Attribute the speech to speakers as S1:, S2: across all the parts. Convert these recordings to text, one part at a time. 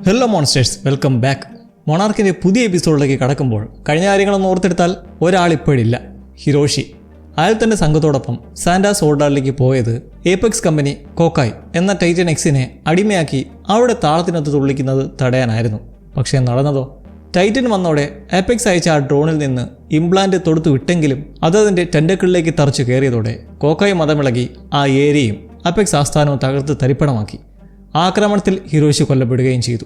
S1: Hello monsters, welcome back. മൊണാർക്കിൻ്റെ പുതിയ എപ്പിസോഡിലേക്ക് കടക്കുമ്പോൾ കഴിഞ്ഞ കാര്യങ്ങളൊന്നും ഓർത്തെടുത്താൽ ഒരാളിപ്പോഴില്ല, ഹിരോഷി. അയാൾ തൻ്റെ സംഘത്തോടൊപ്പം സാന്റാ സോൾഡാറിലേക്ക് പോയത് ഏപെക്സ് കമ്പനി കോക്കായ് എന്ന ടൈറ്റൻ എക്സിനെ അടിമയാക്കി അവരുടെ താളത്തിനൊത്ത് തുള്ളിക്കുന്നത് തടയാനായിരുന്നു. പക്ഷേ നടന്നതോ? ടൈറ്റൻ വന്നോടെ ഏപെക്സ് അയച്ച ആ ഡ്രോണിൽ നിന്ന് ഇംപ്ലാന്റ് തൊടുത്തു വിട്ടെങ്കിലും അതതിൻ്റെ ടെൻഡക്കിളിലേക്ക് തറച്ചു കയറിയതോടെ കോക്കായ് മതമിളകി ആ ഏരിയയും അപെക്സ് ആസ്ഥാനവും തകർത്ത് തരിപ്പണമാക്കി. ആക്രമണത്തിൽ ഹിരോഷി കൊല്ലപ്പെടുകയും ചെയ്തു.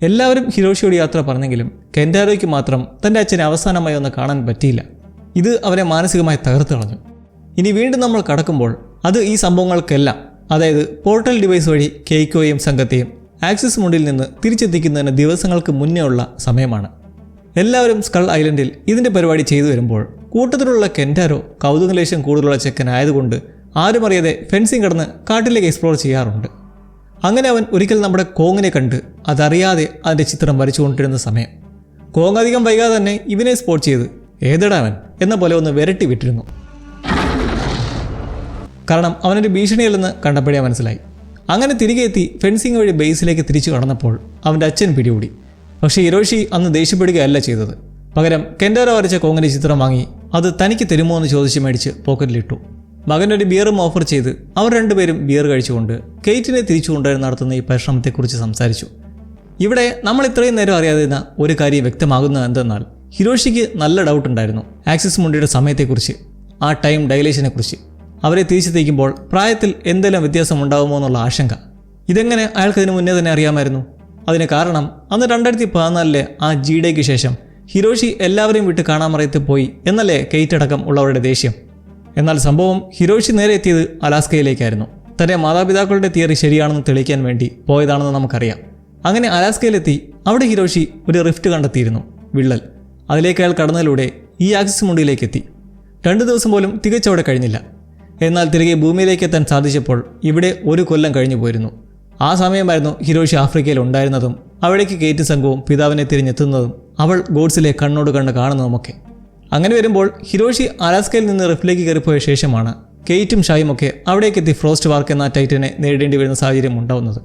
S1: എല്ലാവരും ഹിരോഷിയോട് യാത്ര പറഞ്ഞെങ്കിലും കെൻറ്റാരോയ്ക്ക് മാത്രം തൻ്റെ അച്ഛനെ അവസാനമായി ഒന്ന് കാണാൻ പറ്റിയില്ല. ഇത് അവരെ മാനസികമായി തകർത്ത് കളഞ്ഞു. ഇനി വീണ്ടും നമ്മൾ കടക്കുമ്പോൾ അത് ഈ സംഭവങ്ങൾക്കെല്ലാം, അതായത് പോർട്ടൽ ഡിവൈസ് വഴി കെയ്ക്കോയും സംഘത്തെയും ആക്സിസ് മുണ്ടിൽ നിന്ന് തിരിച്ചെത്തിക്കുന്നതിന് ദിവസങ്ങൾക്ക് മുന്നേ ഉള്ള സമയമാണ്. എല്ലാവരും സ്കൾ ഐലൻഡിൽ ഇതിൻ്റെ പരിപാടി ചെയ്തു വരുമ്പോൾ കൂട്ടത്തിലുള്ള കെൻറ്റാരോ കൗതുകലേശം കൂടുതലുള്ള ചെക്കനായതുകൊണ്ട് ആരുമറിയാതെ ഫെൻസിങ് കടന്ന് കാട്ടിലേക്ക് എക്സ്പ്ലോർ ചെയ്യാറുണ്ട്. അങ്ങനെ അവൻ ഒരിക്കൽ നമ്മുടെ കോങ്ങിനെ കണ്ട് അതറിയാതെ അതിൻ്റെ ചിത്രം വരച്ചുകൊണ്ടിരുന്ന സമയം കോങ് അധികം വൈകാതെ തന്നെ ഇവനെ സ്പോട്ട് ചെയ്ത് ഏതെടാ അവൻ എന്ന പോലെ ഒന്ന് വിരട്ടി വിട്ടിരുന്നു. കാരണം അവനൊരു ഭീഷണിയല്ലെന്ന് കണ്ടപ്പോഴേ മനസ്സിലായി. അങ്ങനെ തിരികെ എത്തി ഫെൻസിങ് വഴി ബേസിലേക്ക് തിരിച്ചു കടന്നപ്പോൾ അവൻ്റെ അച്ഛൻ പിടികൂടി. പക്ഷേ ഹിരോഷി അന്ന് ദേഷ്യപ്പെടുകയല്ല ചെയ്തത്. പകരം കെൻറ്റാരോ വരച്ച കോങ്ങിൻ്റെ ചിത്രം വാങ്ങി അത് തനിക്ക് തരുമോ എന്ന് ചോദിച്ച് മേടിച്ച് പോക്കറ്റിലിട്ടു. മകനൊരു ബിയറും ഓഫർ ചെയ്ത് അവർ രണ്ടുപേരും ബിയർ കഴിച്ചുകൊണ്ട് കെയ്റ്റിനെ തിരിച്ചു കൊണ്ടുവരാൻ നടത്തുന്ന ഈ പരിശ്രമത്തെക്കുറിച്ച് സംസാരിച്ചു. ഇവിടെ നമ്മൾ ഇത്രയും നേരം അറിയാതിരുന്ന ഒരു കാര്യം വ്യക്തമാകുന്നത് എന്തെന്നാൽ ഹിരോഷിക്ക് നല്ല ഡൗട്ട് ഉണ്ടായിരുന്നു ആക്സിസ് മുണ്ടിയുടെ സമയത്തെക്കുറിച്ച്, ആ ടൈം ഡയലേഷനെക്കുറിച്ച്. അവരെ തിരിച്ചെത്തിക്കുമ്പോൾ പ്രായത്തിൽ എന്തെല്ലാം വ്യത്യാസം ഉണ്ടാകുമോ എന്നുള്ള ആശങ്ക. ഇതെങ്ങനെ അയാൾക്കതിന് മുന്നേ തന്നെ അറിയാമായിരുന്നു? അതിന് കാരണം അന്ന് 2014 ആ G-ഡേക്ക് ശേഷം ഹിരോഷി എല്ലാവരെയും വിട്ട് കാണാമറയത്ത് പോയി എന്നല്ലേ കെയ്റ്റ് അടക്കം ഉള്ളവരുടെ ദേഷ്യം. എന്നാൽ സംഭവം ഹിരോഷി നേരെ എത്തിയത് അലാസ്കയിലേക്കായിരുന്നു. തൻ്റെ മാതാപിതാക്കളുടെ തിയറി ശരിയാണെന്ന് തെളിയിക്കാൻ വേണ്ടി പോയതാണെന്ന് നമുക്കറിയാം. അങ്ങനെ അലാസ്കയിലെത്തി അവിടെ ഹിരോഷി ഒരു റിഫ്റ്റ് കണ്ടെത്തിയിരുന്നു, വിള്ളൽ. അതിലേക്ക് അയാൾ കടന്നതിലൂടെ ഈ ആക്സിസ് മുണ്ടിലേക്ക് എത്തി. 2 ദിവസം പോലും തികച്ചവിടെ കഴിഞ്ഞില്ല. എന്നാൽ തിരികെ ഭൂമിയിലേക്ക് എത്താൻ സാധിച്ചപ്പോൾ ഇവിടെ 1 കൊല്ലം കഴിഞ്ഞു പോയിരുന്നു. ആ സമയമായിരുന്നു ഹിരോഷി ആഫ്രിക്കയിൽ ഉണ്ടായിരുന്നതും അവിടേക്ക് കെയ്റ്റ് സംഘവും പിതാവിനെ തിരിഞ്ഞെത്തുന്നതും അവൾ ഗോഡ്സിലെ കണ്ണോട് കണ്ട് കാണുന്നതുമൊക്കെ. അങ്ങനെ വരുമ്പോൾ ഹിരോഷി അലാസ്കയിൽ നിന്ന് റിഫിലേക്ക് കയറിപ്പോയ ശേഷമാണ് കെയ്റ്റും ഷായുമൊക്കെ അവിടേക്കെത്തി ഫ്രോസ്റ്റ് വാർക്ക് എന്ന ടൈറ്റനെ നേരിടേണ്ടി വരുന്ന സാഹചര്യം ഉണ്ടാവുന്നത്.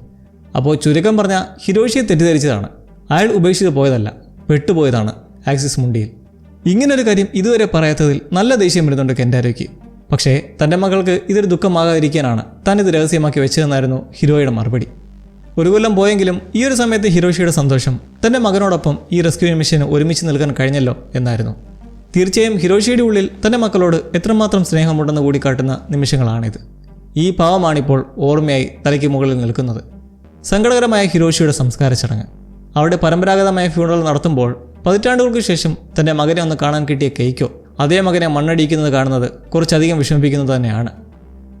S1: അപ്പോൾ ചുരുക്കം പറഞ്ഞാൽ ഹിരോഷിയെ തെറ്റിദ്ധരിച്ചതാണ്. അയാൾ ഉപേക്ഷിച്ച് പോയതല്ല, പെട്ടുപോയതാണ് ആക്സിസ് മുണ്ടിയിൽ. ഇങ്ങനൊരു കാര്യം ഇതുവരെ പറയാത്തതിൽ നല്ല ദേഷ്യം വരുന്നുണ്ട് കെൻറ്റാരോയ്ക്ക്. പക്ഷേ തൻ്റെ മകൾക്ക് ഇതൊരു ദുഃഖമാകാതിരിക്കാനാണ് താനിത് രഹസ്യമാക്കി വെച്ചതെന്നായിരുന്നു ഹിരോയുടെ മറുപടി. 1 കൊല്ലം പോയെങ്കിലും ഈ ഒരു സമയത്ത് ഹിരോഷിയുടെ സന്തോഷം തൻ്റെ മകനോടൊപ്പം ഈ റെസ്ക്യൂ മിഷന് ഒരുമിച്ച് നിൽക്കാൻ കഴിഞ്ഞല്ലോ എന്നായിരുന്നു. തീർച്ചയായും ഹിരോഷിയുടെ ഉള്ളിൽ തൻ്റെ മക്കളോട് എത്രമാത്രം സ്നേഹമുണ്ടെന്ന് കൂടി കാട്ടുന്ന നിമിഷങ്ങളാണിത്. ഈ പാവമാണിപ്പോൾ ഓർമ്മയായി തലയ്ക്ക് മുകളിൽ നിൽക്കുന്നത്. സങ്കടകരമായ ഹിരോഷിയുടെ സംസ്കാര ചടങ്ങ്. അവിടെ പരമ്പരാഗതമായ ഫ്യൂണറൽ നടത്തുമ്പോൾ പതിറ്റാണ്ടുകൾക്ക് ശേഷം തൻ്റെ മകനെ ഒന്ന് കാണാൻ കിട്ടിയ കെയ്ക്കോ അതേ മകനെ മണ്ണടിക്കുന്നത് കാണുന്നത് കുറച്ചധികം വിഷമിപ്പിക്കുന്നത് തന്നെയാണ്.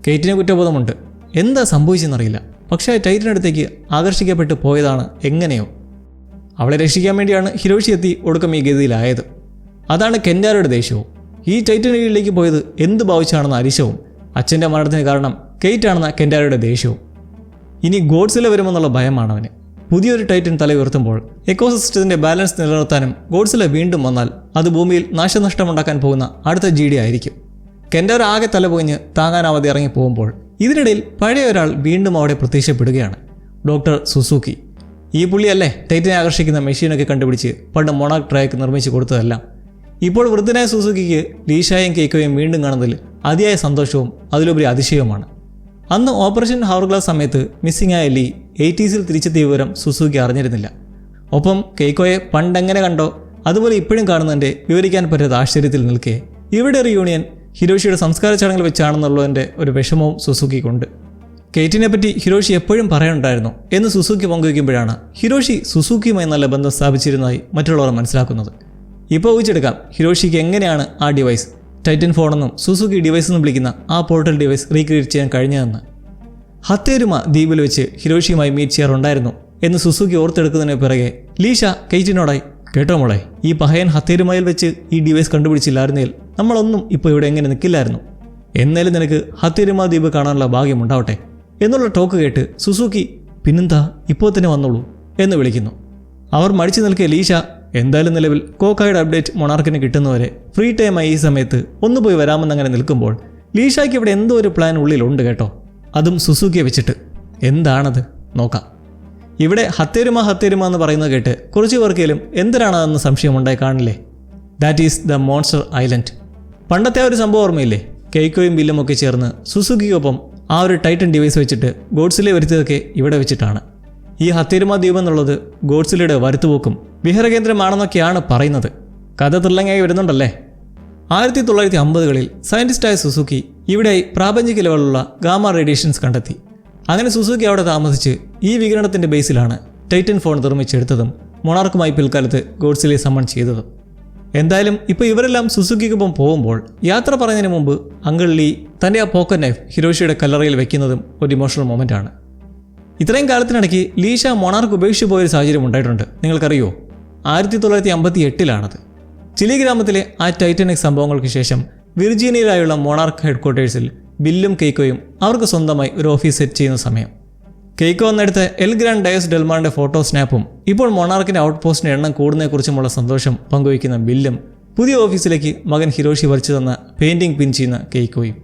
S1: കെയ്റ്റിന് കുറ്റബോധമുണ്ട്, എന്താ സംഭവിച്ചെന്നറിയില്ല. പക്ഷേ ടൈറ്റനടുത്തേക്ക് ആകർഷിക്കപ്പെട്ട് പോയതാണ് എങ്ങനെയോ. അവളെ രക്ഷിക്കാൻ വേണ്ടിയാണ് ഹിരോഷി എത്തി ഒടുക്കം ഈ ഗതിയിലായത്. അതാണ് കെൻറ്റാരോയുടെ ദേഷ്യവും. ഈ ടൈറ്റന് കീഴിലേക്ക് പോയത് എന്ത് ഭാവിച്ചാണെന്ന അരിശവും അച്ഛൻ്റെ മരണത്തിന് കാരണം കെയ്റ്റാണെന്ന കെൻറ്റാരോയുടെ ദേഷ്യവും. ഇനി ഗോഡ്സില വരുമെന്നുള്ള ഭയമാണ് അവന്. പുതിയൊരു ടൈറ്റൻ തല ഉയർത്തുമ്പോൾ എക്കോസിസ്റ്റത്തിൻ്റെ ബാലൻസ് നിലനിർത്താനും ഗോഡ്സില വീണ്ടും വന്നാൽ അത് ഭൂമിയിൽ നാശനഷ്ടമുണ്ടാക്കാൻ പോകുന്ന അടുത്ത G-D ആയിരിക്കും. കെൻറ്റാരോ ആകെ തലപൊഞ്ഞ് താങ്ങാനാവാതെ ഇറങ്ങി പോകുമ്പോൾ ഇതിനിടയിൽ പഴയ ഒരാൾ വീണ്ടും അവിടെ പ്രത്യക്ഷപ്പെടുകയാണ്, ഡോക്ടർ സുസൂക്കി. ഈ പുള്ളിയല്ലേ ടൈറ്റനെ ആകർഷിക്കുന്ന മെഷീനൊക്കെ കണ്ടുപിടിച്ച് പണ്ട് മൊണാർക്ക് ട്രാക്ക് നിർമ്മിച്ച് കൊടുത്തതെല്ലാം. ഇപ്പോൾ വൃദ്ധനായ സുസുക്കിക്ക് ലീഷായും കെയ്ക്കോയും വീണ്ടും കാണുന്നതിൽ അതിയായ സന്തോഷവും അതിലുപരി അതിശയവുമാണ്. അന്ന് ഓപ്പറേഷൻ ഹവർഗ്ലാസ് സമയത്ത് മിസ്സിംഗ് ആയ ലീ 80s തിരിച്ചെത്തിയ വിവരം സുസുക്കി അറിഞ്ഞിരുന്നില്ല. ഒപ്പം കെയ്ക്കോയെ പണ്ടെങ്ങനെ കണ്ടോ അതുപോലെ ഇപ്പോഴും കാണുന്നതിൻ്റെ വിവരിക്കാൻ പറ്റാത്ത ആശ്ചര്യത്തിൽ നിൽക്കെ ഇവിടെ റിയൂണിയൻ ഹിരോഷിയുടെ സംസ്കാര ചടങ്ങിൽ വെച്ചാണെന്നുള്ളതിൻ്റെ ഒരു വിഷമവും സുസുക്കിക്കുണ്ട്. കെയ്റ്റിനെ പറ്റി ഹിരോഷി എപ്പോഴും പറയാനുണ്ടായിരുന്നു എന്ന് സുസുക്കി പങ്കുവയ്ക്കുമ്പോഴാണ് ഹിരോഷി സുസുക്കിയുമായി നല്ല ബന്ധം സ്ഥാപിച്ചിരുന്നതായി മറ്റുള്ളവർ മനസ്സിലാക്കുന്നത്. ഇപ്പോൾ ഊഹിച്ചെടുക്കാം ഹിരോഷിക്ക് എങ്ങനെയാണ് ആ ഡിവൈസ് ടൈറ്റൻ ഫോണെന്നും സുസുക്കി ഡിവൈസ് എന്നും വിളിക്കുന്ന ആ പോർട്ടൽ ഡിവൈസ് റീക്രിയേറ്റ് ചെയ്യാൻ കഴിഞ്ഞതെന്ന്. ഹത്തേരുമ ദ്വീപിൽ വെച്ച് ഹിരോഷിയുമായി മീറ്റ് ചെയ്യാറുണ്ടായിരുന്നു എന്ന് സുസുക്കി ഓർത്തെടുക്കുന്നതിന് പിറകെ ലീഷ കെയ്റ്റിനോടായി, കേട്ടോ മോളെ, ഈ പഹയൻ ഹത്തേരുമയിൽ വെച്ച് ഈ ഡിവൈസ് കണ്ടുപിടിച്ചില്ലായിരുന്നെങ്കിൽ നമ്മളൊന്നും ഇപ്പോൾ ഇവിടെ എങ്ങനെ നിൽക്കില്ലായിരുന്നു. എന്നാലും നിനക്ക് ഹത്തേരുമ ദ്വീപ് കാണാനുള്ള ഭാഗ്യമുണ്ടാവട്ടെ എന്നുള്ള ടോക്ക് കേട്ട് സുസുക്കി പിന്നെന്താ ഇപ്പോൾ തന്നെ വന്നോളൂ എന്ന് വിളിക്കുന്നു. അവർ മടിച്ചു നിൽക്കിയ ലീഷ, എന്തായാലും നിലവിൽ കോക്കായുടെ അപ്ഡേറ്റ് മൊണാർക്കിന് കിട്ടുന്നവരെ ഫ്രീ ടൈമായി ഈ സമയത്ത് ഒന്ന് പോയി വരാമെന്നങ്ങനെ നിൽക്കുമ്പോൾ ലീഷയ്ക്ക് ഇവിടെ എന്തോ ഒരു പ്ലാൻ ഉള്ളിലുണ്ട് കേട്ടോ, അതും സുസുക്കിയെ വെച്ചിട്ട്. എന്താണത് നോക്കാം. ഇവിടെ ഹത്തേരുമ എന്ന് പറയുന്നത് കേട്ട് കുറച്ച് പേർക്കേലും എന്തിനാണതെന്ന് സംശയമുണ്ടായി കാണില്ലേ? That is the monster island. പണ്ടത്തെ ഒരു സംഭവം ഓർമ്മയില്ലേ? കെയ്ക്കോയും ബില്ലും ഒക്കെ ചേർന്ന് സുസുക്കിക്കൊപ്പം ആ ഒരു ടൈറ്റൻ ഡിവൈസ് വെച്ചിട്ട് ഗോഡ്സിലെ വരുത്തിയതൊക്കെ ഇവിടെ വെച്ചിട്ടാണ്. ഈ ഹത്തേരുമ ദ്വീപ് എന്നുള്ളത് ഗോഡ്സിലയുടെ വരുത്തുപോക്കും വിഹാരകേന്ദ്രമാണെന്നൊക്കെയാണ് പറയുന്നത്. കഥ ത്രില്ലങ്ങായി വരുന്നുണ്ടല്ലേ? 1950കളിൽ സയൻറ്റിസ്റ്റായ സുസുക്കി ഇവിടെ പ്രാപഞ്ചിക ലെവലുള്ള ഗാമ റേഡിയേഷൻസ് കണ്ടെത്തി. അങ്ങനെ സുസുക്കി അവിടെ താമസിച്ച് ഈ വികിരണത്തിൻ്റെ ബേസിലാണ് ടൈറ്റൻ ഫോൺ നിർമ്മിച്ചെടുത്തതും മൊണാർക്കുമായി പിൽക്കാലത്ത് ഗോഡ്സിലെ സമ്മൺ ചെയ്തതും. എന്തായാലും ഇപ്പോൾ ഇവരെല്ലാം സുസുക്കിക്കൊപ്പം പോകുമ്പോൾ യാത്ര പറയുന്നതിന് മുമ്പ് അങ്കിൾ ലീ തൻ്റെ ആ പോക്കറ്റ് നൈഫ് ഹിരോഷിയുടെ കല്ലറയിൽ വെക്കുന്നതും ഒരു ഇമോഷണൽ മൊമെൻ്റ് ആണ്. ഇത്രയും കാലത്തിനിടയ്ക്ക് ലീഷ മൊണാർക്ക് ഉപേക്ഷിച്ച് പോയൊരു സാഹചര്യം ഉണ്ടായിട്ടുണ്ട്. നിങ്ങൾക്കറിയോ? 1958-ലാണത്. ചിലി ഗ്രാമത്തിലെ ആ ടൈറ്റാനിക് സംഭവങ്ങൾക്ക് ശേഷം വിർജീനിയയിലായുള്ള മൊണാർക്ക് ഹെഡ്ക്വാർട്ടേഴ്സിൽ ബില്ലും കെയ്ക്കോയും അവർക്ക് സ്വന്തമായി ഒരു ഓഫീസ് സെറ്റ് ചെയ്യുന്ന സമയം. കെയ്ക്കോ വന്നെടുത്ത എൽ ഗ്രാൻഡ് ഡയസ് ഡെൽമാറിൻ്റെ ഫോട്ടോ സ്നാപ്പും ഇപ്പോൾ മൊണാർക്കിൻ്റെ ഔട്ട് പോസ്റ്റിൻ്റെ എണ്ണം കൂടുന്നതിനെക്കുറിച്ചുമുള്ള സന്തോഷം പങ്കുവയ്ക്കുന്ന ബില്ലും പുതിയ ഓഫീസിലേക്ക് മകൻ ഹിരോഷി വരച്ചു തന്ന പെയിൻറ്റിംഗ് പിൻ ചെയ്യുന്ന കെയ്ക്കോയും.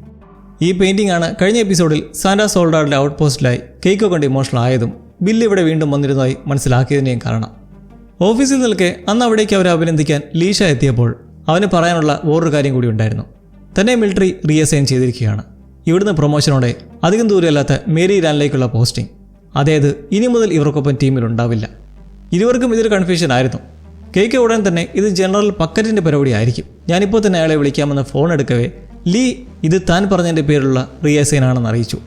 S1: ഈ പെയിൻറ്റിംഗ് ആണ് കഴിഞ്ഞ എപ്പിസോഡിൽ സാന്റാ സോൾഡാറിൻ്റെ ഔട്ട് പോസ്റ്റിലായി കെയ്ക്കോ കണ്ട് ഇമോഷണൽ ആയതും ബില്ല് ഇവിടെ വീണ്ടും വന്നിരുന്നതായി മനസ്സിലാക്കിയതിൻ്റെയും കാരണം. ഓഫീസിൽ നിൽക്കെ അന്ന് അവിടേക്ക് അവരെ അഭിനന്ദിക്കാൻ ലീഷ എത്തിയപ്പോൾ അവന് പറയാനുള്ള വേറൊരു കാര്യം കൂടി ഉണ്ടായിരുന്നു. തന്നെ മിലിറ്ററി റീഅസൈൻ ചെയ്തിരിക്കുകയാണ്. ഇവിടുന്ന് പ്രൊമോഷനോടെ അധികം ദൂരമല്ലാത്ത മേരി ലാൻഡിലേക്കുള്ള പോസ്റ്റിംഗ്. അതായത് ഇനി മുതൽ ഇവർക്കൊപ്പം ടീമിലുണ്ടാവില്ല. ഇരുവർക്കും ഇതൊരു കൺഫ്യൂഷൻ ആയിരുന്നു. കെയ്ക്ക് ഉടൻ തന്നെ ഇത് ജനറൽ പക്കറ്റിൻ്റെ പരിപാടി ആയിരിക്കും, ഞാനിപ്പോൾ തന്നെ അയാളെ വിളിക്കാമെന്ന് ഫോൺ എടുക്കവേ ലീ ഇത് താൻ പറഞ്ഞതിൻ്റെ പേരുള്ള റീഅസൈൻ ആണെന്ന് അറിയിച്ചു.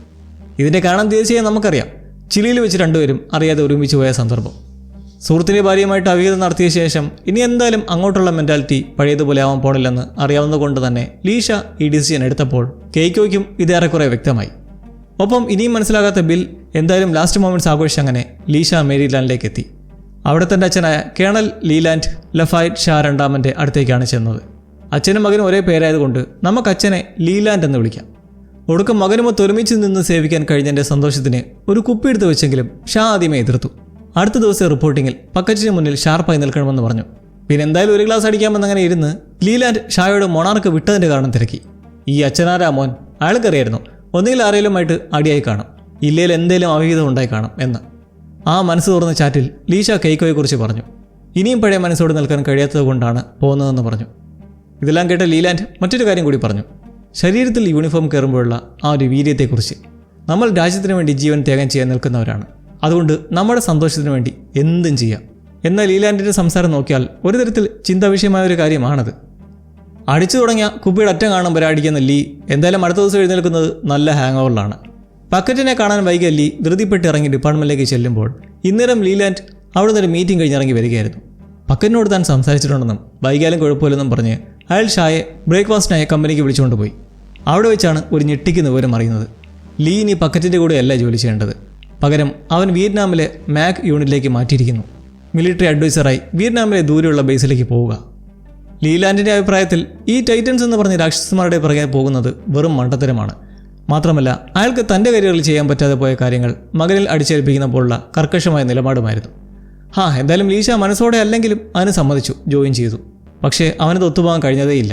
S1: ഇതിൻ്റെ കാരണം തീർച്ചയായും നമുക്കറിയാം. ചിലിയിൽ വെച്ച് രണ്ടുപേരും അറിയാതെ ഒരുമിച്ച് പോയ സന്ദർഭം. സുഹൃത്തിൻ്റെ ഭാര്യയുമായിട്ട് അവിഹിതം നടത്തിയ ശേഷം ഇനി എന്തായാലും അങ്ങോട്ടുള്ള മെൻറ്റാലിറ്റി പഴയതുപോലെ ആവാൻ പോണില്ലെന്ന് അറിയാവുന്നതുകൊണ്ട് തന്നെ ലീഷ ഈ ഡിസിഷൻ എടുത്തപ്പോൾ കെയ്ക്കോയ്ക്കും ഇത് ഏറെക്കുറെ വ്യക്തമായി. ഒപ്പം ഇനിയും മനസ്സിലാകാത്ത ബിൽ എന്തായാലും ലാസ്റ്റ് മൊമെൻറ്റ്സ് ആഘോഷിച്ച് അങ്ങനെ ലീഷ മേരിലാൻഡിലേക്ക് എത്തി. അവിടെ തൻ്റെ അച്ഛനായ കേണൽ ലീലാൻഡ് ലഫായറ്റ് ഷാ രണ്ടാമൻ്റെ അടുത്തേക്കാണ് ചെന്നത്. അച്ഛനും മകനും ഒരേ പേരായതുകൊണ്ട് നമുക്ക് അച്ഛനെ ലീലാൻഡ് എന്ന് വിളിക്കാം. ഒടുക്കം മകനുമൊത്ത് ഒരുമിച്ച് നിന്ന് സേവിക്കാൻ കഴിഞ്ഞതിൻ്റെ സന്തോഷത്തിന് ഒരു കുപ്പിയെടുത്ത് വെച്ചെങ്കിലും ഷാ ആദ്യമേ എതിർത്തു. അടുത്ത ദിവസം റിപ്പോർട്ടിങ്ങിൽ പക്കറ്റിന് മുന്നിൽ ഷാർപ്പായി നിൽക്കണമെന്ന് പറഞ്ഞു. പിന്നെ എന്തായാലും ഒരു ഗ്ലാസ് അടിക്കാമെന്നങ്ങനെ ഇരുന്ന് ലീലാൻഡ് ഷായോട് മൊണാർക്ക് വിട്ടതിൻ്റെ കാരണം തിരക്കി. ഈ അച്ഛനാരാ മോൻ? അയാൾക്കറിയായിരുന്നു ഒന്നുകിൽ ആരെങ്കിലുമായിട്ട് അടിയായി കാണും, ഇല്ലെങ്കിൽ എന്തേലും അവിഹിതം ഉണ്ടായി കാണും എന്ന്. ആ മനസ്സ് തുറന്ന ചാറ്റിൽ ലീഷ കെയ്ക്കോയെക്കുറിച്ച് പറഞ്ഞു. ഇനിയും പഴയ മനസ്സോട് നിൽക്കാൻ കഴിയാത്തത് കൊണ്ടാണ് പോകുന്നതെന്ന് പറഞ്ഞു. ഇതെല്ലാം കേട്ട ലീലാൻഡ് മറ്റൊരു കാര്യം കൂടി പറഞ്ഞു. ശരീരത്തിൽ യൂണിഫോം കയറുമ്പോഴുള്ള ആ ഒരു വീര്യത്തെക്കുറിച്ച്. നമ്മൾ രാജ്യത്തിന് വേണ്ടി ജീവൻ ത്യാഗം ചെയ്യാൻ നിൽക്കുന്നവരാണ്. അതുകൊണ്ട് നമ്മുടെ സന്തോഷത്തിന് വേണ്ടി എന്തും ചെയ്യാം. എന്നാൽ ലീലാൻഡിൻ്റെ സംസാരം നോക്കിയാൽ ഒരു തരത്തിൽ ചിന്താവിഷയമായ ഒരു കാര്യമാണത്. അടിച്ചു തുടങ്ങിയ കുപ്പിയുടെ അറ്റം കാണുമ്പോൾ അടിക്കുന്ന ലീ എന്തായാലും അടുത്ത ദിവസം എഴുന്നേൽക്കുന്നത് നല്ല ഹാങ് ഓവറിലാണ്. പക്കറ്റിനെ കാണാൻ വൈകിയ ലീ ധൃതിപ്പെട്ട് ഇറങ്ങി ഡിപ്പാർട്ട്മെൻറ്റിലേക്ക് ചെല്ലുമ്പോൾ ഇന്നേരം ലീലാൻഡ് അവിടെ നിന്നൊരു മീറ്റിംഗ് കഴിഞ്ഞിറങ്ങി വരികയായിരുന്നു. പക്കറ്റിനോട് താൻ സംസാരിച്ചിട്ടുണ്ടെന്നും വൈകിയാലും കുഴപ്പമില്ലെന്നും പറഞ്ഞ് അയാൾ ഷായെ ബ്രേക്ക്ഫാസ്റ്റിനായ കമ്പനിക്ക് വിളിച്ചുകൊണ്ട് പോയി. അവിടെ വെച്ചാണ് ഒരു ഞെട്ടിക്കുന്ന വിവരം അറിയുന്നത്. ലീ ഇനി പക്കറ്റിൻ്റെ കൂടെയല്ല ജോലി ചെയ്യേണ്ടത്. പകരം അവൻ വിയറ്റ്നാമിലെ മാക് യൂണിറ്റിലേക്ക് മാറ്റിയിരിക്കുന്നു. മിലിറ്ററി അഡ്വൈസറായി വിയറ്റ്നാമിലെ ദൂരെയുള്ള ബേസിലേക്ക് പോവുക. ലീലാൻഡിൻ്റെ അഭിപ്രായത്തിൽ ഈ ടൈറ്റൻസ് എന്ന് പറഞ്ഞ രാക്ഷസന്മാരുടെ പിറകെ പോകുന്നത് വെറും മണ്ടത്തരമാണ്. മാത്രമല്ല അയാൾക്ക് തൻ്റെ കരിയറിൽ ചെയ്യാൻ പറ്റാതെ പോയ കാര്യങ്ങൾ മകനിൽ അടിച്ചേൽപ്പിക്കുന്ന പോലുള്ള കർക്കശമായ നിലപാടുമായിരുന്നു. എന്തായാലും ലീഷ മനസ്സോടെ അല്ലെങ്കിലും അവന് സമ്മതിച്ചു, ജോയിൻ ചെയ്തു. പക്ഷേ അവനത് ഒത്തുപോകാൻ കഴിഞ്ഞതേയില്ല.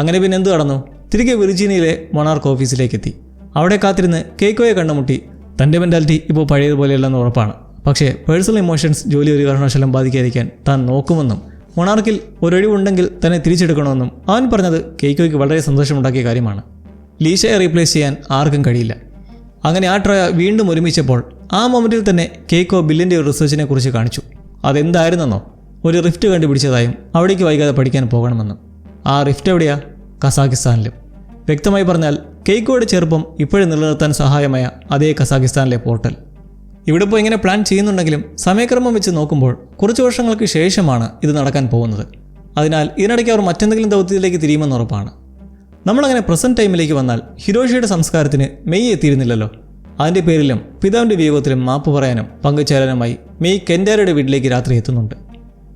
S1: അങ്ങനെ പിന്നെ എന്ത് നടന്നു? തിരികെ വിർജീനിയയിലെ മൊണാർക്ക് ഓഫീസിലേക്ക് എത്തി. അവിടെ കാത്തിരുന്ന് കെയ്ക്കോയെ കണ്ടുമുട്ടി. തൻ്റെ മെൻറ്റാലിറ്റി ഇപ്പോൾ പഴയതുപോലെയല്ലെന്ന് ഉറപ്പാണ്. പക്ഷേ പേഴ്സണൽ ഇമോഷൻസ് ജോലി ഒരു കാരണവശാലും ബാധിക്കാതിരിക്കാൻ താൻ നോക്കുമെന്നും മൊണാർക്കിൽ ഒരൊഴിവുണ്ടെങ്കിൽ തന്നെ തിരിച്ചെടുക്കണമെന്നും അവൻ പറഞ്ഞത് കെയ്ക്കോയ്ക്ക് വളരെ സന്തോഷമുണ്ടാക്കിയ കാര്യമാണ്. ലീഷയെ റീപ്ലേസ് ചെയ്യാൻ ആർക്കും കഴിയില്ല. അങ്ങനെ ആ ട്രയ വീണ്ടും ഒരുമിച്ചപ്പോൾ ആ മൊമെൻറ്റിൽ തന്നെ കെയ്ക്കോ ബില്ലിൻ്റെ ഒരു റിസർച്ചിനെ കുറിച്ച് കാണിച്ചു. അതെന്തായിരുന്നെന്നോ? ഒരു റിഫ്റ്റ് കണ്ടുപിടിച്ചതായും അവിടേക്ക് വൈകാതെ പഠിക്കാൻ പോകണമെന്നും. ആ റിഫ്റ്റ് എവിടെയാ? കസാഖിസ്ഥാനിലും. വ്യക്തമായി പറഞ്ഞാൽ കെയ്ക്കോയുടെ ചെറുപ്പം ഇപ്പോഴും നിലനിർത്താൻ സഹായമായ അതേ കസാഖിസ്ഥാനിലെ പോർട്ടൽ. ഇവിടെ ഇപ്പോൾ ഇങ്ങനെ പ്ലാൻ ചെയ്യുന്നുണ്ടെങ്കിലും സമയക്രമം വെച്ച് നോക്കുമ്പോൾ കുറച്ച് വർഷങ്ങൾക്ക് ശേഷമാണ് ഇത് നടക്കാൻ പോകുന്നത്. അതിനാൽ ഇതിനിടയ്ക്ക് അവർ മറ്റെന്തെങ്കിലും ദൗത്യത്തിലേക്ക് തിരിയുമെന്ന് ഉറപ്പാണ്. നമ്മളങ്ങനെ പ്രസൻറ്റ് ടൈമിലേക്ക് വന്നാൽ ഹിരോഷിയുടെ സംസ്കാരത്തിന് മെയ് എത്തിയിരുന്നില്ലല്ലോ. അതിൻ്റെ പേരിലും പിതാവിൻ്റെ വിയോഗത്തിലും മാപ്പ് പറയാനും പങ്കുചേരാനുമായി മെയ് കെൻഡാരയുടെ വീട്ടിലേക്ക് രാത്രി എത്തുന്നുണ്ട്.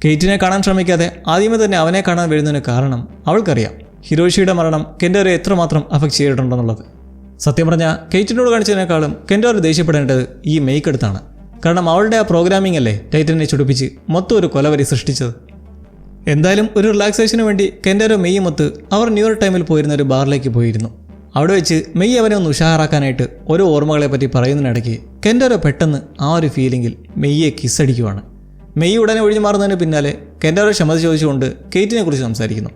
S1: കെയ്റ്റിനെ കാണാൻ ശ്രമിക്കാതെ ആദ്യമേ തന്നെ അവനെ കാണാൻ വരുന്നതിന് കാരണം അവൾക്കറിയാം ഹിരോഷിയുടെ മരണം കെൻഡാരെ എത്രമാത്രം അഫക്റ്റ് ചെയ്തിട്ടുണ്ടെന്നുള്ളത്. സത്യം പറഞ്ഞാൽ കെയ്റ്റിനോട് കാണിച്ചതിനേക്കാളും കെൻഡാര ദേഷ്യപ്പെടേണ്ടത് ഈ മെയ്ക്കടുത്താണ്. കാരണം അവളുടെ ആ പ്രോഗ്രാമിംഗ് അല്ലേ ടൈറ്റനെ ചുടിപ്പിച്ച് മൊത്തം ഒരു കൊലവരി സൃഷ്ടിച്ചത്. എന്തായാലും ഒരു റിലാക്സേഷന് വേണ്ടി കെൻഡാരോ മെയ്യുമൊത്ത് അവർ ന്യൂയോർക്ക് ടൈമിൽ പോയിരുന്ന ഒരു ബാറിലേക്ക് പോയിരുന്നു. അവിടെ വെച്ച് മെയ് അവനെ ഒന്ന് ഉഷാറാക്കാനായിട്ട് ഓരോ ഓർമ്മകളെ പറ്റി പറയുന്നതിനിടയ്ക്ക് കെൻഡാരോ പെട്ടെന്ന് ആ ഒരു ഫീലിങ്ങിൽ മെയ്യെ കിസ്സടിക്കുവാണ്. മെയ് ഉടനെ ഒഴിഞ്ഞു മാറുന്നതിന് പിന്നാലെ കെൻഡാരോ ക്ഷമത ചോദിച്ചുകൊണ്ട് കെയ്റ്റിനെ കുറിച്ച് സംസാരിക്കുന്നു.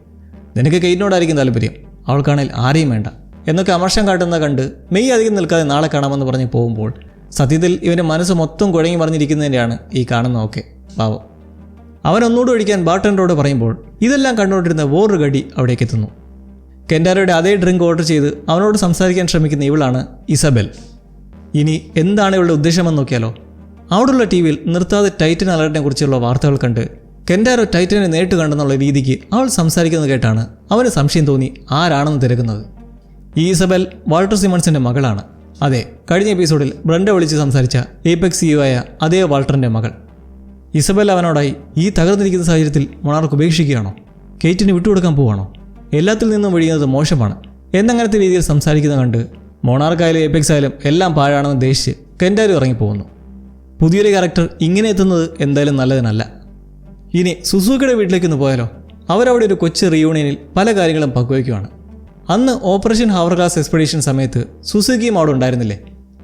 S1: നിനക്ക് കെയ്റ്റിനോടായിരിക്കും താല്പര്യം, അവൾക്കാണെങ്കിൽ ആരെയും വേണ്ട എന്നൊക്കെ അമർഷം കാട്ടുന്ന കണ്ട് മെയ് അധികം നിൽക്കാതെ നാളെ കാണാമെന്ന് പറഞ്ഞ് പോകുമ്പോൾ സത്യത്തിൽ ഇവൻ്റെ മനസ്സ് മൊത്തം കുഴങ്ങി മറിഞ്ഞിരിക്കുന്നതിൻ്റെയാണ് ഈ കാണുന്നതൊക്കെ. പാവം. അവൻ ഒന്നുകൂടെ ഒഴിക്കാൻ ബാർട്ടൻഡറോട് പറയുമ്പോൾ ഇതെല്ലാം കണ്ടുകൊണ്ടിരുന്ന വേറൊരു ഗഡി അവിടേക്ക് എത്തുന്നു. കെൻഡാരോയുടെ അതേ ഡ്രിങ്ക് ഓർഡർ ചെയ്ത് അവനോട് സംസാരിക്കാൻ ശ്രമിക്കുന്ന ഇവളാണ് ഇസബെൽ. ഇനി എന്താണ് ഇവളുടെ ഉദ്ദേശമെന്ന് നോക്കിയാലോ. അവിടെയുള്ള ടി വിയിൽ നിർത്താതെ ടൈറ്റൻ അലർട്ടിനെ കുറിച്ചുള്ള വാർത്തകൾ കണ്ട് കെൻഡാരോ ടൈറ്റനെ നേരിട്ട് കണ്ടെന്നുള്ള രീതിക്ക് അവൾ സംസാരിക്കുന്നത് കേട്ടാണ് അവന് സംശയം തോന്നി ആരാണെന്ന് തിരക്കുന്നത്. ഈ ഇസബെൽ വാൾട്ടർ സിമൺസിൻ്റെ മകളാണ്. അതെ, കഴിഞ്ഞ എപ്പിസോഡിൽ ബ്രണ്ട വിളിച്ച് സംസാരിച്ച ഏപെക്സ് CEO ആയ അതേ വാൾട്ടറിൻ്റെ മകൾ. ഇസബെൽ അവനോടായി ഈ തകർന്നിരിക്കുന്ന സാഹചര്യത്തിൽ മൊണാർക്ക് ഉപേക്ഷിക്കുകയാണോ, കെയ്റ്റിന് വിട്ടുകൊടുക്കാൻ പോവാണോ, എല്ലാത്തിൽ നിന്നും ഒഴിയുന്നത് മോശമാണ് എന്നങ്ങനത്തെ രീതിയിൽ സംസാരിക്കുന്ന കണ്ട് മൊണാർക്കായാലും ഏപെക്സ് ആയാലും എല്ലാം പാഴാണെന്ന് ദേശിച്ച് കെൻഡാരോ ഇറങ്ങിപ്പോകുന്നു. പുതിയൊരു ക്യാരക്ടർ ഇങ്ങനെ എത്തുന്നത് എന്തായാലും നല്ലതിനല്ല. ഇനി സുസൂക്കിയുടെ വീട്ടിലേക്കൊന്ന് പോയാലോ. അവരവിടെ ഒരു കൊച്ചു റിയൂണിയനിൽ പല കാര്യങ്ങളും പങ്കുവയ്ക്കുവാണ്. അന്ന് ഓപ്പറേഷൻ ഹവർഗ്ലാസ് എക്സ്പെഡീഷൻ സമയത്ത് സുസുക്കിയും അവിടെ ഉണ്ടായിരുന്നില്ലേ.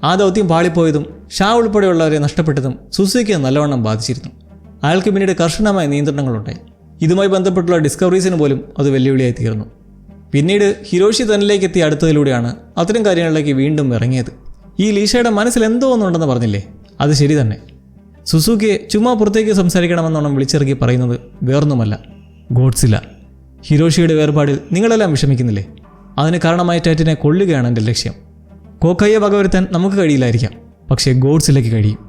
S1: ആ ദൗത്യം പാളിപ്പോയതും ഷാ ഉൾപ്പെടെയുള്ളവരെ നഷ്ടപ്പെട്ടതും സുസുക്കിയെ നല്ലവണ്ണം ബാധിച്ചിരുന്നു. അയാൾക്ക് പിന്നീട് കർശനമായ നിയന്ത്രണങ്ങളുണ്ടായി. ഇതുമായി ബന്ധപ്പെട്ടുള്ള ഡിസ്കവറീസിന് പോലും അത് വെല്ലുവിളിയായി തീർന്നു. പിന്നീട് ഹിരോഷി തന്നിലേക്ക് എത്തിയ അടുത്തതിലൂടെയാണ് അത്തരം കാര്യങ്ങളിലേക്ക് വീണ്ടും ഇറങ്ങിയത്. ഈ ലീഷയുടെ മനസ്സിൽ എന്തോ ഒന്നുണ്ടെന്ന് പറഞ്ഞില്ലേ, അത് ശരി തന്നെ. സുസുക്കിയെ ചുമ്മാ പുറത്തേക്ക് സംസാരിക്കണമെന്നോണം വിളിച്ചിറക്കി പറയുന്നത് വേറൊന്നുമല്ല, ഗോഡ്സില്ല. ഹിരോഷിയുടെ വേർപാടിൽ നിങ്ങളെല്ലാം വിഷമിക്കുന്നില്ലേ, അതിന് കാരണമായ ടൈറ്റനെ കൊല്ലുകയാണ് എൻ്റെ ലക്ഷ്യം. കോക്കയെ വകവരുത്താൻ നമുക്ക് കഴിയില്ലായിരിക്കാം, പക്ഷേ ഗോഡ്സിലേക്ക് കഴിയും.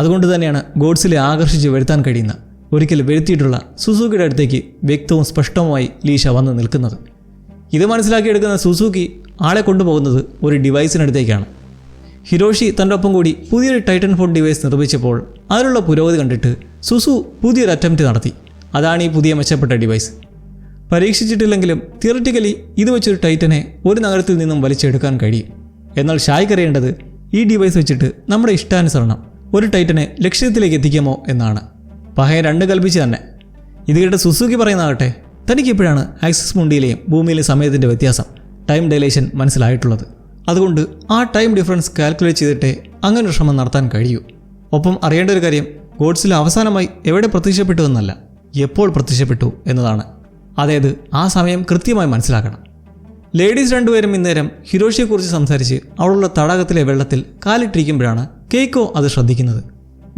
S1: അതുകൊണ്ട് തന്നെയാണ് ഗോഡ്സിലെ ആകർഷിച്ച് വരുത്താൻ കഴിയുന്ന, ഒരിക്കൽ വരുത്തിയിട്ടുള്ള സുസുക്കിയുടെ അടുത്തേക്ക് വ്യക്തവും സ്പഷ്ടവുമായി ലീഷ വന്ന് നിൽക്കുന്നത്. ഇത് മനസ്സിലാക്കിയെടുക്കുന്ന സുസുക്കി ആളെ കൊണ്ടുപോകുന്നത് ഒരു ഡിവൈസിനടുത്തേക്കാണ്. ഹിരോഷി തൻ്റെ ഒപ്പം കൂടി പുതിയൊരു ടൈറ്റൻ ഫോൺ ഡിവൈസ് നിർമ്മിച്ചപ്പോൾ അതിലുള്ള പുരോഗതി കണ്ടിട്ട് സുസു പുതിയൊരു അറ്റംപ്റ്റ് നടത്തി. അതാണ് ഈ പുതിയ മെച്ചപ്പെട്ട ഡിവൈസ്. പരീക്ഷിച്ചിട്ടില്ലെങ്കിലും തിയററ്റിക്കലി ഇത് വെച്ചൊരു ടൈറ്റനെ ഒരു നഗരത്തിൽ നിന്നും വലിച്ചെടുക്കാൻ കഴിയും. എന്നാൽ ഷായ്ക്കറിയേണ്ടത് ഈ ഡിവൈസ് വെച്ചിട്ട് നമ്മുടെ ഇഷ്ടാനുസരണം ഒരു ടൈറ്റനെ ലക്ഷ്യത്തിലേക്ക് എത്തിക്കാമോ എന്നാണ്. പഹയെ രണ്ട് കൽപ്പിച്ച് തന്നെ. ഇത് കേട്ട് സുസുക്കി പറയുന്നതാകട്ടെ, തനിക്കെപ്പോഴാണ് ആക്സിസ് മുണ്ടിയിലെയും ഭൂമിയിലെയും സമയത്തിൻ്റെ വ്യത്യാസം, ടൈം ഡൈലേഷൻ മനസ്സിലായിട്ടുള്ളത്. അതുകൊണ്ട് ആ ടൈം ഡിഫറൻസ് കാൽക്കുലേറ്റ് ചെയ്തിട്ടേ അങ്ങനൊരു ശ്രമം നടത്താൻ കഴിയൂ. ഒപ്പം അറിയേണ്ട ഒരു കാര്യം, ഗോഡ്സിൽ അവസാനമായി എവിടെ പ്രത്യക്ഷപ്പെട്ടു എന്നല്ല, എപ്പോൾ പ്രത്യക്ഷപ്പെട്ടു എന്നതാണ്. അതായത് ആ സമയം കൃത്യമായി മനസ്സിലാക്കണം. ലേഡീസ് രണ്ടുപേരും ഇന്നേരം ഹിരോഷിയെക്കുറിച്ച് സംസാരിച്ച് അവിടെയുള്ള തടാകത്തിലെ വെള്ളത്തിൽ കാലിട്ടിരിക്കുമ്പോഴാണ് കേക്കോ അത് ശ്രദ്ധിക്കുന്നത്.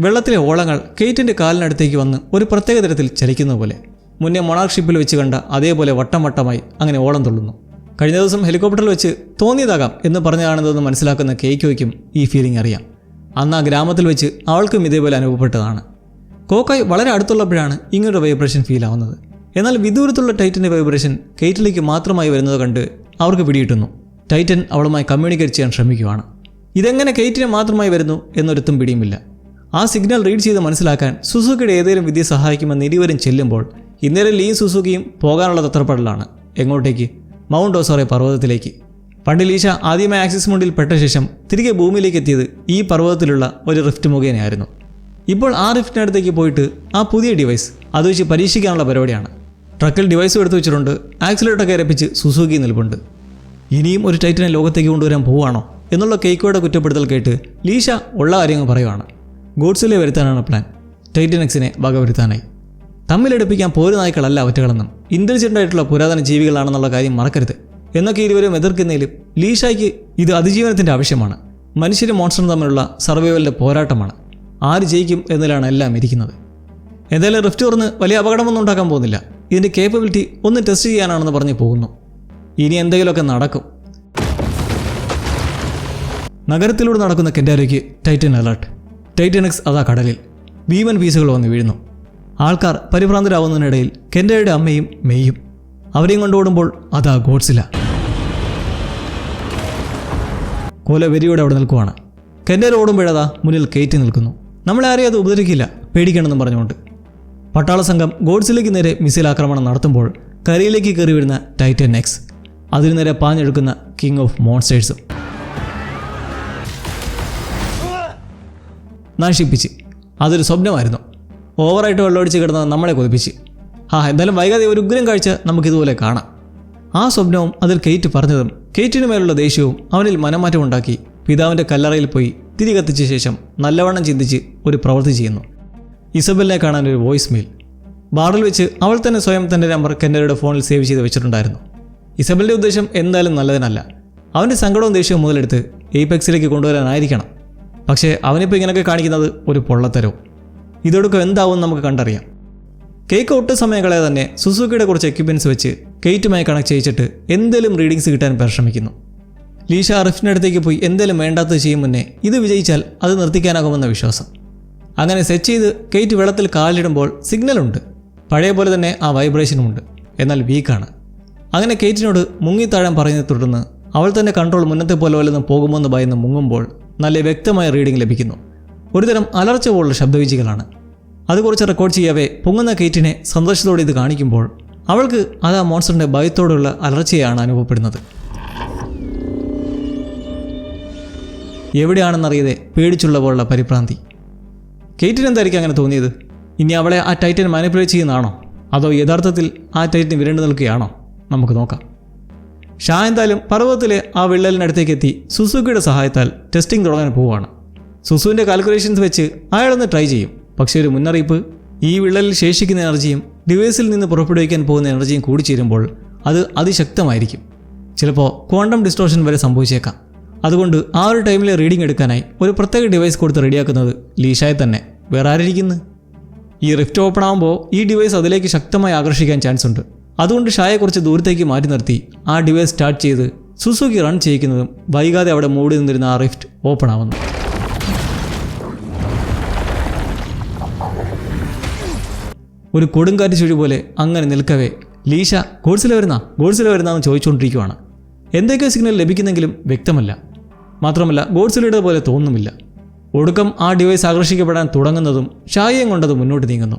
S1: വെള്ളത്തിലെ ഓളങ്ങൾ കെയ്റ്റിൻ്റെ കാലിനടുത്തേക്ക് വന്ന് ഒരു പ്രത്യേക തരത്തിൽ ചലിക്കുന്ന പോലെ. മുന്നേ മൊണാർക്ക് ഷിപ്പിൽ വെച്ച് കണ്ട അതേപോലെ വട്ടം വട്ടമായി അങ്ങനെ ഓളം തുള്ളുന്നു. കഴിഞ്ഞ ദിവസം ഹെലികോപ്റ്ററിൽ വെച്ച് തോന്നിയതാകാം എന്ന് പറഞ്ഞതാണെന്ന് മനസ്സിലാക്കുന്ന കേക്കോയ്ക്കും ഈ ഫീലിംഗ് അറിയാം. അന്ന് ആ ഗ്രാമത്തിൽ വെച്ച് അവൾക്കും ഇതേപോലെ അനുഭവപ്പെട്ടതാണ്. കോക്കായ് വളരെ അടുത്തുള്ളപ്പോഴാണ് ഇങ്ങനൊരു വൈബ്രേഷൻ ഫീൽ ആവുന്നത്. എന്നാൽ വിദൂരത്തുള്ള ടൈറ്റൻ്റെ വൈബ്രേഷൻ കെയ്റ്റിലേക്ക് മാത്രമായി വരുന്നത് കണ്ട് അവർക്ക് പിടികിട്ടുന്നു. ടൈറ്റൻ അവളുമായി കമ്മ്യൂണിക്കേറ്റ് ചെയ്യാൻ ശ്രമിക്കുകയാണ്. ഇതെങ്ങനെ കെയ്റ്റിന് മാത്രമായി വരുന്നു എന്നൊരുത്തും പിടിയുമില്ല. ആ സിഗ്നൽ റീഡ് ചെയ്ത് മനസ്സിലാക്കാൻ സുസുക്കിയുടെ ഏതെങ്കിലും വിദ്യ സഹായിക്കുമെന്ന് ഇരുവരും ചെല്ലുമ്പോൾ ഇന്നേരം ലീയും സുസുക്കിയും പോകാനുള്ള തത്രപ്പെടലാണ്. എങ്ങോട്ടേക്ക്? മൗണ്ട് ഓസോറെ പർവ്വതത്തിലേക്ക്. പണ്ട് ലീഷ ആദ്യമായി ആക്സിസ് മുണ്ടിൽ പെട്ട ശേഷം തിരികെ ഭൂമിയിലേക്ക് എത്തിയത് ഈ പർവ്വതത്തിലുള്ള ഒരു റിഫ്റ്റ് മുഖേനയായിരുന്നു. ഇപ്പോൾ ആ റിഫ്റ്റിനടുത്തേക്ക് പോയിട്ട് ആ പുതിയ ഡിവൈസ് അത് വെച്ച് പരീക്ഷിക്കാനുള്ള പരിപാടിയാണ്. ട്രക്കിൽ ഡിവൈസും എടുത്തു വെച്ചിട്ടുണ്ട്. ആക്സിലേറ്ററൊക്കെ ഇരപ്പിച്ച് സുസുക്കി നിൽപ്പുണ്ട്. ഇനിയും ഒരു ടൈറ്റനെ ലോകത്തേക്ക് കൊണ്ടുവരാൻ പോവുകയാണോ എന്നുള്ള കേക്കോയുടെ കുറ്റപ്പെടുത്തൽ കേട്ട് ലീഷ ഉള്ള കാര്യങ്ങൾ പറയുവാണ്. ഗോഡ്സിലെ വരുത്താനാണ് പ്ലാൻ, ടൈറ്റൻ എക്സിനെ വകവരുത്താനായി. തമ്മിലെടുപ്പിക്കാൻ പോരുനായ്ക്കളല്ല ഒറ്റകളെന്നും ഇൻ്റലിജൻ്റ് ആയിട്ടുള്ള പുരാതന ജീവികളാണെന്നുള്ള കാര്യം മറക്കരുത് എന്നൊക്കെ ഇരുവരും എതിർക്കുന്നതിലും ലീഷയ്ക്ക് ഇത് അതിജീവനത്തിൻ്റെ ആവശ്യമാണ്. മനുഷ്യരും മോൺസ്റ്ററും തമ്മിലുള്ള സർവൈവലിൻ്റെ പോരാട്ടമാണ്. ആര് ജയിക്കും എന്നതിലാണ് എല്ലാം ഇരിക്കുന്നത്. എന്തായാലും റിഫ്റ്റ് തുറന്ന് വലിയ അപകടമൊന്നും ഉണ്ടാക്കാൻ പോകുന്നില്ല. ഇതിൻ്റെ കേപ്പബിലിറ്റി ഒന്ന് ടെസ്റ്റ് ചെയ്യാനാണെന്ന് പറഞ്ഞ് പോകുന്നു. ഇനി എന്തെങ്കിലുമൊക്കെ നടക്കും. നഗരത്തിലൂടെ നടക്കുന്ന കെൻഡാരോയ്ക്ക് ടൈറ്റൻ അലർട്ട്. ടൈറ്റൻ എക്സ് അതാ കടലിൽ. ഭീമൻ പീസുകൾ വന്ന് വീഴുന്നു. ആൾക്കാർ പരിഭ്രാന്തരാവുന്നതിനിടയിൽ കെൻഡാരയുടെ അമ്മയും മെയ്യും. അവരെയും കൊണ്ടുപോടുമ്പോൾ അതാ ഗോഡ്സില്ല. കോല വെരിയോടെ അവിടെ നിൽക്കുവാണ്. കെൻഡാര ഓടുമ്പോഴതാ മുന്നിൽ കെയ്റ്റ് നിൽക്കുന്നു. നമ്മളെ ആരെയും അത് ഉപദ്രവിക്കില്ല, പേടിക്കണമെന്നും പറഞ്ഞുകൊണ്ട്. പട്ടാള സംഘം ഗോഡ്സിലേക്ക് നേരെ മിസൈൽ ആക്രമണം നടത്തുമ്പോൾ കരയിലേക്ക് കയറി വരുന്ന ടൈറ്റൻ എക്സ്, അതിനു നേരെ പാഞ്ഞെടുക്കുന്ന കിങ് ഓഫ് മോൺസ്റ്റേഴ്സും നശിപ്പിച്ച്. അതൊരു സ്വപ്നമായിരുന്നു. ഓവറായിട്ട് വെള്ളമടിച്ച് കിടന്നത് നമ്മളെ കൊതിപ്പിച്ച്. എന്തായാലും വൈകാതെ ഒരു ഉഗ്രം കാഴ്ച നമുക്കിതുപോലെ കാണാം. ആ സ്വപ്നവും അതിൽ കെയ്റ്റ് പറഞ്ഞതും കെയ്റ്റിന് മേലുള്ള ദേഷ്യവും അവനിൽ മനമാറ്റം ഉണ്ടാക്കി പിതാവിൻ്റെ കല്ലറയിൽ പോയി തിരി കത്തിച്ച ശേഷം നല്ലവണ്ണം ചിന്തിച്ച് ഒരു പ്രവൃത്തി ചെയ്യുന്നു. ഇസബെലിനെ കാണാൻ ഒരു വോയിസ് മെയിൽ. ബാറിൽ വെച്ച് അവൾ തന്നെ സ്വയം തൻ്റെ നമ്പർ കെൻഡറയുടെ ഫോണിൽ സേവ് ചെയ്ത് വെച്ചിട്ടുണ്ടായിരുന്നു. ഇസബലിൻ്റെ ഉദ്ദേശം എന്തായാലും നല്ലതിനല്ല. അവൻ്റെ സങ്കടവും ദേഷ്യവും മുതലെടുത്ത് എയ്പെക്സിലേക്ക് കൊണ്ടുവരാനായിരിക്കണം. പക്ഷേ അവനിപ്പോൾ ഇങ്ങനെയൊക്കെ കാണിക്കുന്നത് ഒരു പൊള്ളത്തരവും. ഇതൊടുക്കം എന്താവും നമുക്ക് കണ്ടറിയാം. കേക്ക് ഒട്ടും സമയം കളയാതെ തന്നെ സുസുക്കിയുടെ കുറച്ച് എക്യുപ്മെൻറ്റ്സ് വെച്ച് കെയ്റ്റുമായി കണക്ട് ചെയ്യിച്ചിട്ട് എന്തെങ്കിലും റീഡിങ്സ് കിട്ടാൻ പരിശ്രമിക്കുന്നു. ലീഷ റിഫ്റ്റിനടുത്തേക്ക് പോയി എന്തെങ്കിലും വേണ്ടാത്തത് ചെയ്യും മുന്നേ ഇത് വിജയിച്ചാൽ അത് നിർത്തിക്കാനാകുമെന്ന വിശ്വാസം. അങ്ങനെ സെറ്റ് ചെയ്ത് കെയ്റ്റ് വെള്ളത്തിൽ കാലിടുമ്പോൾ സിഗ്നലുണ്ട്. പഴയ പോലെ തന്നെ ആ വൈബ്രേഷനുമുണ്ട്, എന്നാൽ വീക്കാണ്. അങ്ങനെ കെയ്റ്റിനോട് മുങ്ങിത്താഴാൻ പറയുന്നത് തുടർന്ന് അവൾ തന്നെ കൺട്രോൾ മുന്നത്തെ പോലെ വല്ലതും പോകുമെന്ന് ഭയന്ന് മുങ്ങുമ്പോൾ നല്ല വ്യക്തമായ റീഡിംഗ് ലഭിക്കുന്നു. ഒരുതരം അലർച്ച പോലുള്ള ശബ്ദവീചികളാണ്. അത് കുറച്ച് റെക്കോർഡ് ചെയ്യവേ പൊങ്ങുന്ന കെയ്റ്റിനെ സന്തോഷത്തോടെ ഇത് കാണിക്കുമ്പോൾ അവൾക്ക് അത് ആ മോൺസ്റ്ററിൻ്റെ ഭയത്തോടുള്ള അലർച്ചയാണ് അനുഭവപ്പെടുന്നത്. എവിടെയാണെന്നറിയാതെ പേടിച്ചുള്ള പോലുള്ള പരിഭ്രാന്തി. കെയ്റ്റിന് എന്തായിരിക്കും അങ്ങനെ തോന്നിയത്? ഇനി അവളെ ആ ടൈറ്റൻ മാനിപ്പുലേറ്റ് ചെയ്യുന്നതാണോ, അതോ യഥാർത്ഥത്തിൽ ആ ടൈറ്റൻ വിരണ്ടു നിൽക്കുകയാണോ? നമുക്ക് നോക്കാം. ഷാ എന്തായാലും പർവ്വതത്തിലെ ആ വിള്ളലിനടുത്തേക്ക് എത്തി സുസുക്കിയുടെ സഹായത്താൽ ടെസ്റ്റിംഗ് തുടങ്ങാൻ പോവുകയാണ്. സുസുവിൻ്റെ കാൽക്കുലേഷൻസ് വെച്ച് അയാളൊന്ന് ട്രൈ ചെയ്യും. പക്ഷേ ഒരു മുന്നറിയിപ്പ്: ഈ വിള്ളലിൽ ശേഷിക്കുന്ന എനർജിയും ഡിവൈസിൽ നിന്ന് പുറപ്പെടുവിക്കാൻ പോകുന്ന എനർജിയും കൂടിച്ചേരുമ്പോൾ അത് അതിശക്തമായിരിക്കും. ചിലപ്പോൾ ക്വാണ്ടം ഡിസ്റ്റോർഷൻ വരെ സംഭവിച്ചേക്കാം. അതുകൊണ്ട് ആ ഒരു ടൈമിലെ റീഡിംഗ് എടുക്കാനായി ഒരു പ്രത്യേക ഡിവൈസ് കൊടുത്ത് റെഡിയാക്കുന്നത് ലീഷായെ തന്നെ. വേറെ ആരിയ്ക്കുന്നു? ഈ റിഫ്റ്റ് ഓപ്പൺ ആകുമ്പോൾ ഈ ഡിവൈസ് അതിലേക്ക് ശക്തമായി ആകർഷിക്കാൻ ചാൻസ് ഉണ്ട്. അതുകൊണ്ട് ഷായെ കുറച്ച് ദൂരത്തേക്ക് മാറ്റി നിർത്തി ആ ഡിവൈസ് സ്റ്റാർട്ട് ചെയ്ത് സുസുക്കി റൺ ചെയ്യിക്കുന്നതും വൈകാതെ അവിടെ മൂടി നിന്നിരുന്ന ആ റിഫ്റ്റ് ഓപ്പൺ ആവുന്നു. ഒരു കൊടുങ്കാറ്റ് ചുഴി പോലെ അങ്ങനെ നിൽക്കവേ ലീഷ ഗോഡ്സില വരുന്നാന്ന് ചോദിച്ചുകൊണ്ടിരിക്കുകയാണ്. എന്തൊക്കെയോ സിഗ്നൽ ലഭിക്കുന്നെങ്കിലും വ്യക്തമല്ല. മാത്രമല്ല ഗോഡ്സിലയുടെ പോലെ തോന്നുമില്ല. ഒടുക്കം ആ ഡിവൈസ് ആകർഷിക്കപ്പെടാൻ തുടങ്ങുന്നതും ഷായയും കൊണ്ടത് മുന്നോട്ട് നീങ്ങുന്നു.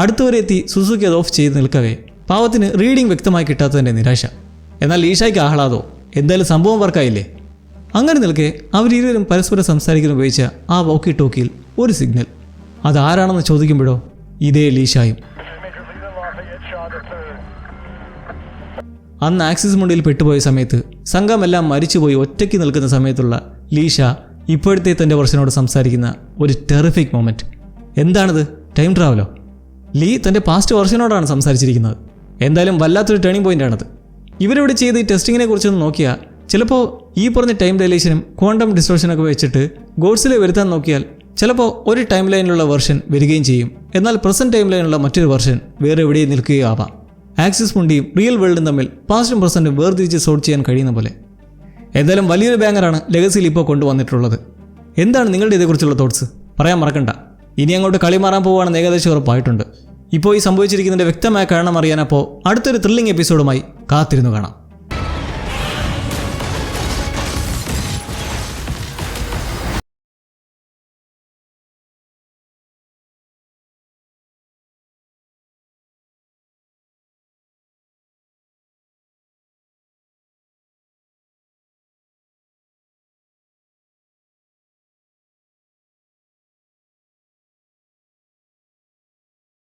S1: അടുത്തുവരെ എത്തി സുസുക്കി അത് ഓഫ് ചെയ്ത് നിൽക്കവേ പാവത്തിന് റീഡിംഗ് വ്യക്തമായി കിട്ടാത്തതിൻ്റെ നിരാശ. എന്നാൽ ലീഷയ്ക്ക് ആഹ്ലാദോ, എന്തായാലും സംഭവം വർക്കായില്ലേ. അങ്ങനെ നിൽക്കെ അവരിരുവരും പരസ്പരം സംസാരിക്കാൻ ഉപയോഗിച്ച ആ വോക്കി ടോക്കിയിൽ ഒരു സിഗ്നൽ. അതാരാണെന്ന് ചോദിക്കുമ്പോഴോ ഇതേ ലീഷായും. അന്ന് ആക്സിസ് മുണ്ടിൽ പെട്ടുപോയ സമയത്ത് സംഘമെല്ലാം മരിച്ചുപോയി ഒറ്റയ്ക്ക് നിൽക്കുന്ന സമയത്തുള്ള ലീഷ ഇപ്പോഴത്തെ തൻ്റെ വർഷനോട് സംസാരിക്കുന്ന ഒരു ടെറിഫിക് മൊമെൻറ്റ്. എന്താണിത്? ടൈം ട്രാവലോ? ലീ തൻ്റെ പാസ്റ്റ് വർഷനോടാണ് സംസാരിച്ചിരിക്കുന്നത്. എന്തായാലും വല്ലാത്തൊരു ടേണിംഗ് പോയിൻ്റാണത്. ഇവരിവിടെ ചെയ്ത് ഈ ടെസ്റ്റിങ്ങിനെ കുറിച്ചൊന്ന് നോക്കിയാൽ ചിലപ്പോൾ ഈ പറഞ്ഞ ടൈം ഡയലേഷനും ക്വാണ്ടം ഡിസ്റ്റോർഷനൊക്കെ വെച്ചിട്ട് ഗോഡ്സിലെ വരുത്താൻ നോക്കിയാൽ ചിലപ്പോൾ ഒരു ടൈം ലൈനിലുള്ള വെർഷൻ വരികയും ചെയ്യും. എന്നാൽ പ്രസൻറ്റ് ടൈം ലൈനിലുള്ള മറ്റൊരു വെർഷൻ വേറെ എവിടെയും നിൽക്കുകയോ ആവാം. ആക്സിസ് മുണ്ടിയും റിയൽ വേൾഡും തമ്മിൽ പാസ്റ്റും പ്രസൻറ്റും വേർതിരിച്ച് സോർട്ട് ചെയ്യാൻ കഴിയുന്ന പോലെ. എന്തായാലും വലിയൊരു ബാങ്ങറാണ് ലെഗസിയിൽ ഇപ്പോൾ കൊണ്ടുവന്നിട്ടുള്ളത്. എന്താണ് നിങ്ങളുടെ ഇതേക്കുറിച്ചുള്ള തോട്ട്സ്? പറയാൻ മറക്കണ്ട. ഇനി അങ്ങോട്ട് കളി മാറാൻ പോവുകയാണെന്ന് ഏകദേശം ഉറപ്പായിട്ടുണ്ട്. ഇപ്പോൾ ഈ സംഭവിച്ചിരിക്കുന്നതിൻ്റെ വ്യക്തമായ കാരണം അറിയാനപ്പോൾ അടുത്തൊരു ത്രില്ലിംഗ് എപ്പിസോഡുമായി കാത്തിരുന്നു കാണാം.